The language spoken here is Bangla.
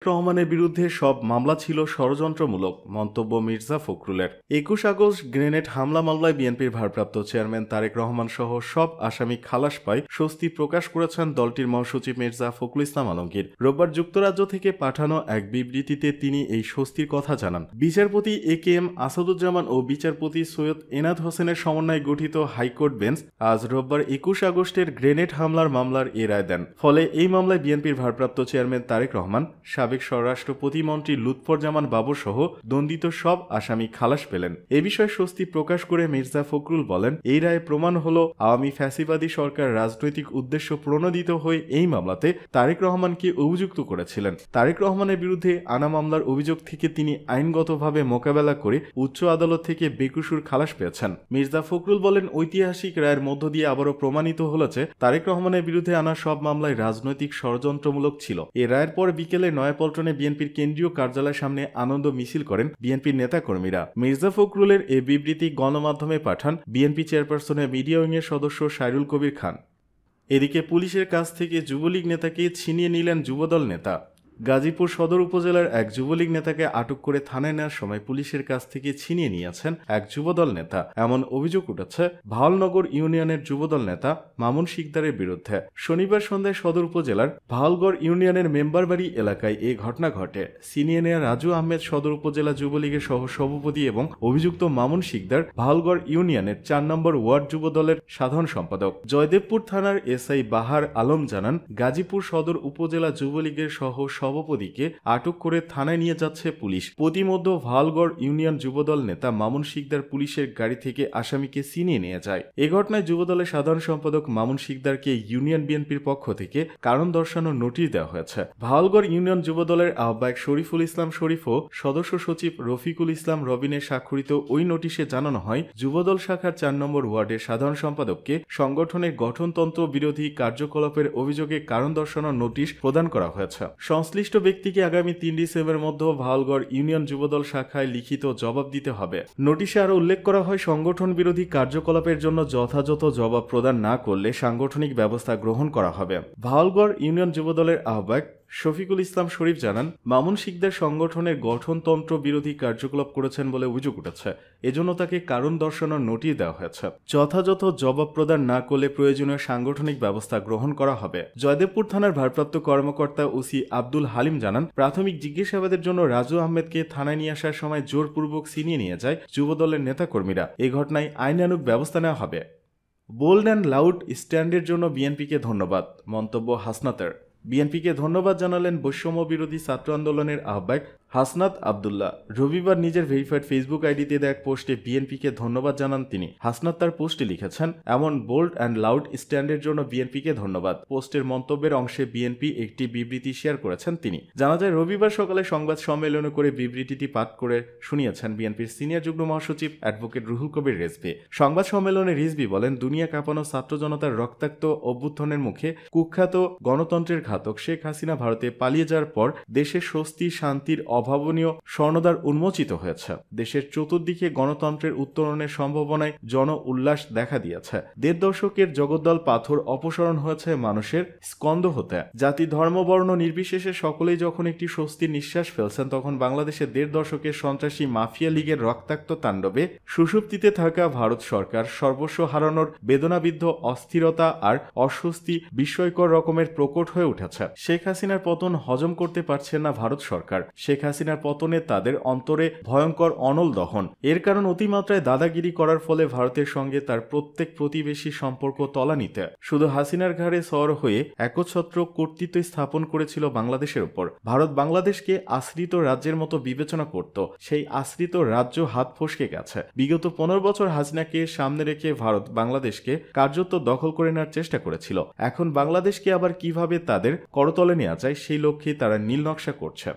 রহমানের বিরুদ্ধে সব মামলা ছিল ষড়যন্ত্রমূলক, মন্তব্য মির্জা ফখরুলের। ২১ আগস্ট গ্রেনেড হামলা মামলায় বিএনপির ভারপ্রাপ্ত চেয়ারম্যান তারেক রহমান সহ সব আসামি খালাস পায় স্বস্তি প্রকাশ করেছেন দলটির মহাসচিব মির্জা ফখরুল ইসলাম আলমগীর। রোববার যুক্তরাজ্য থেকে পাঠানো এক বিবৃতিতে তিনি এই স্বস্তির কথা জানান। বিচারপতি এ.কে.এম. আসাদুজ্জামান ও বিচারপতি সৈয়দ এনাদ হোসেনের সমন্বয়ে গঠিত হাইকোর্ট বেঞ্চ আজ রোববার ২১ আগস্টের গ্রেনেড হামলার মামলার এ রায় দেন। ফলে এই মামলায় বিএনপির ভারপ্রাপ্ত চেয়ারম্যান তারেক রহমান, সাবেক স্বরাষ্ট্র প্রতিমন্ত্রী লুৎফরজামান বাবর সহ দণ্ডিত সব আসামি খালাস পেলেন। এ বিষয়ে স্বস্তি প্রকাশ করে মির্জা ফখরুল বলেন, এই রায়ে প্রমাণ হলো আওয়ামী ফ্যাসিবাদী সরকার রাজনৈতিক উদ্দেশ্য প্রণোদিত হয়ে এই মামলাতে তারেক রহমানকে অভিযুক্ত করেছিলেন। তারেক রহমানের বিরুদ্ধে আনা মামলার অভিযোগ থেকে তিনি আইনগতভাবে মোকাবেলা করে উচ্চ আদালত থেকে বেকসুর খালাস পেয়েছেন। মির্জা ফখরুল বলেন, ঐতিহাসিক রায়ের মধ্য দিয়ে আবারও প্রমাণিত হল যে তারেক রহমানের বিরুদ্ধে আনা সব মামলায় রাজনৈতিক ষড়যন্ত্রমূলক ছিল। এ রায়ের পর বিকেলে নয়াপল্টনে বিএনপির কেন্দ্রীয় কার্যালয়ের সামনে আনন্দ মিছিল করেন বিএনপির নেতাকর্মীরা। মির্জা ফখরুলের এ বিবৃতি গণমাধ্যমে পাঠান বিএনপি চেয়ারপারসনের মিডিয়া উইংয়ের সদস্য সাইরুল কবির খান। এদিকে পুলিশের কাছ থেকে যুবলীগ নেতাকে ছিনিয়ে নিলেন যুবদল নেতা। গাজীপুর সদর উপজেলার এক যুবলীগ নেতাকে আটক করে থানায় নেওয়ার সময় পুলিশের কাছ থেকে ছিনিয়ে নিয়েছেন এক যুবদল নেতা, এমন অভিযোগ উঠেছে ভাওয়ালনগর ইউনিয়নের যুবদল নেতা মামুন শিকদারের বিরুদ্ধে। শনিবার সন্ধ্যায় সদর উপজেলার ভাওয়ালগড় ইউনিয়নের মেম্বারবাড়ি এলাকায় এ ঘটনা ঘটে। ছিনিয়ে নেওয়া রাজু আহমেদ সদর উপজেলা যুবলীগের সহ সভাপতি এবং অভিযুক্ত মামুন শিকদার ভাওয়ালগড় ইউনিয়নের ৪ নম্বর ওয়ার্ড যুবদলের সাধারণ সম্পাদক। জয়দেবপুর থানার এসআই বাহার আলম জানান, গাজীপুর সদর উপজেলা যুবলীগের সহ সভাপতিকে আটক করে থানায় নিয়ে যাচ্ছে পুলিশ। প্রতিমধ্যে ভাওয়ালগড় ইউনিয়ন যুবদল নেতা মামুন শিকদার পুলিশের গাড়ি থেকে আসামিকে ছিনিয়ে নিয়ে যায়। এ ঘটনায় যুবদলের সাধারণ সম্পাদক মামুন শিকদারকে ইউনিয়ন বিএনপির পক্ষ থেকে কারণ দর্শানোর নোটিশ দেওয়া হয়েছে। ভাওয়ালগড় ইউনিয়ন যুবদলের আহ্বায়ক শরীফুল ইসলাম শরীফ ও সদস্য সচিব রফিকুল ইসলাম রবিনের স্বাক্ষরিত ওই নোটিশে জানানো হয়, যুবদল শাখার ৪ নম্বর ওয়ার্ডের সাধারণ সম্পাদককে সংগঠনের গঠনতন্ত্র বিরোধী কার্যকলাপের অভিযোগে কারণ দর্শানোর নোটিশ প্রদান করা হয়েছে। সংশ্লিষ্ট ব্যক্তিকে আগামী ৩ ডিসেম্বরের মধ্যে ভাওয়ালগড় ইউনিয়ন যুবদল শাখায় লিখিত জবাব দিতে হবে। নোটিশে আরও উল্লেখ করা হয়, সংগঠন বিরোধী কার্যকলাপের জন্য যথাযথ জবাব প্রদান না করলে সাংগঠনিক ব্যবস্থা গ্রহণ করা হবে। ভাওয়ালগড় ইউনিয়ন যুবদলের আহ্বায়ক শফিকুল ইসলাম শরীফ জানান, মামুন শিকদার সংগঠনের গঠনতন্ত্র বিরোধী কার্যকলাপ করেছেন বলে অভিযোগ উঠেছে। এজন্য তাকে কারণ দর্শানোর নোটিশ দেওয়া হয়েছে। যথাযথ জবাব প্রদান না করলে প্রয়োজনীয় সাংগঠনিক ব্যবস্থা গ্রহণ করা হবে। জয়দেবপুর থানার ভারপ্রাপ্ত কর্মকর্তা ওসি আব্দুল হালিম জানান, প্রাথমিক জিজ্ঞাসাবাদের জন্য রাজু আহমেদকে থানায় নিয়ে আসার সময় জোরপূর্বক ছিনিয়ে নিয়ে যায় যুবদলের নেতাকর্মীরা। এই ঘটনায় আইনানুগ ব্যবস্থা নেওয়া হবে। বোল্ড অ্যান্ড লাউড স্ট্যান্ডের জন্য বিএনপিকে ধন্যবাদ, মন্তব্য হাসনাতের। বিএনপিকে ধন্যবাদ জানালেন বৈষম্য বিরোধী ছাত্র আন্দোলনের আহ্বায়ক হাসনাত আবদুল্লাহ। রবিবার নিজের ভেরিফাইড ফেসবুক আইডিতে দেওয়া এক পোস্টে বিএনপিকে ধন্যবাদ জানান তিনি। হাসনাত তার পোস্টে লিখেছেন, এমন বোল্ড অ্যান্ড লাউড স্ট্যান্ডের জন্য বিএনপিকে ধন্যবাদ। পোস্টের মন্তব্যের অংশে বিএনপি একটি বিবৃতি শেয়ার করেছেন তিনি। জানা যায়, রবিবার সকালে সংবাদ সম্মেলন করে বিবৃতিটি পাঠ করে শুনিয়েছেন বিএনপির সিনিয়র যুগ্ম মহাসচিব অ্যাডভোকেট রুহুল কবির রিজভী। সংবাদ সম্মেলনে রিজভী বলেন, দুনিয়া কাঁপানো ছাত্র জনতার রক্তাক্ত অভ্যুত্থানের মুখে কুখ্যাত গণতন্ত্রের ঘাতক শেখ হাসিনা ভারতে পালিয়ে যাওয়ার পর দেশের স্বস্তি শান্তির অভাবনীয় স্বর্ণদ্বার উন্মোচিত হয়েছে। দেশের চতুর্দিকে গণতন্ত্রের উত্তরণের সম্ভাবনায় জন উল্লাস দেখা দিয়েছে। ১.৫ দশকের জগদ্দল পাথর অপসারণ হয়েছে মানুষের স্কন্দ হতে। জাতি ধর্ম বর্ণ নির্বিশেষে সকলেই যখন একটি স্বস্তির নিঃশ্বাস ফেলছেন, তখন বাংলাদেশে ১.৫ দশকের সন্ত্রাসী মাফিয়া লীগের রক্তাক্ত তাণ্ডবে সুষুপ্তিতে থাকা ভারত সরকার সর্বস্ব হারানোর বেদনাবিদ্ধ অস্থিরতা আর অস্বস্তি বিস্ময়কর রকমের প্রকট হয়ে উঠেছে। শেখ হাসিনার পতন হজম করতে পারছে না ভারত সরকার। শেখ হাসিনার পতনে তাদের অন্তরে ভয়ঙ্কর অনল দহন। এর কারণ অতিমাত্রায় দাদাগিরি করার ফলে ভারতের সঙ্গে তার প্রত্যেক প্রতিবেশী সম্পর্ক তলানিতে। শুধু হাসিনার ঘাড়ে সওয়ার হয়ে একচ্ছত্র কর্তৃত্ব স্থাপন করেছিল বাংলাদেশের উপর। ভারত বাংলাদেশকে আশ্রিত রাজ্যের মতো বিবেচনা করত। সেই আশ্রিত রাজ্য হাত ফসকে গেছে। বিগত ১৫ বছর হাসিনাকে সামনে রেখে ভারত বাংলাদেশকে কার্যত দখল করে নেওয়ার চেষ্টা করেছিল। এখন বাংলাদেশকে আবার কিভাবে তাদের করতলে নেওয়া যায়, সেই লক্ষ্যে তারা নীল নকশা করছে।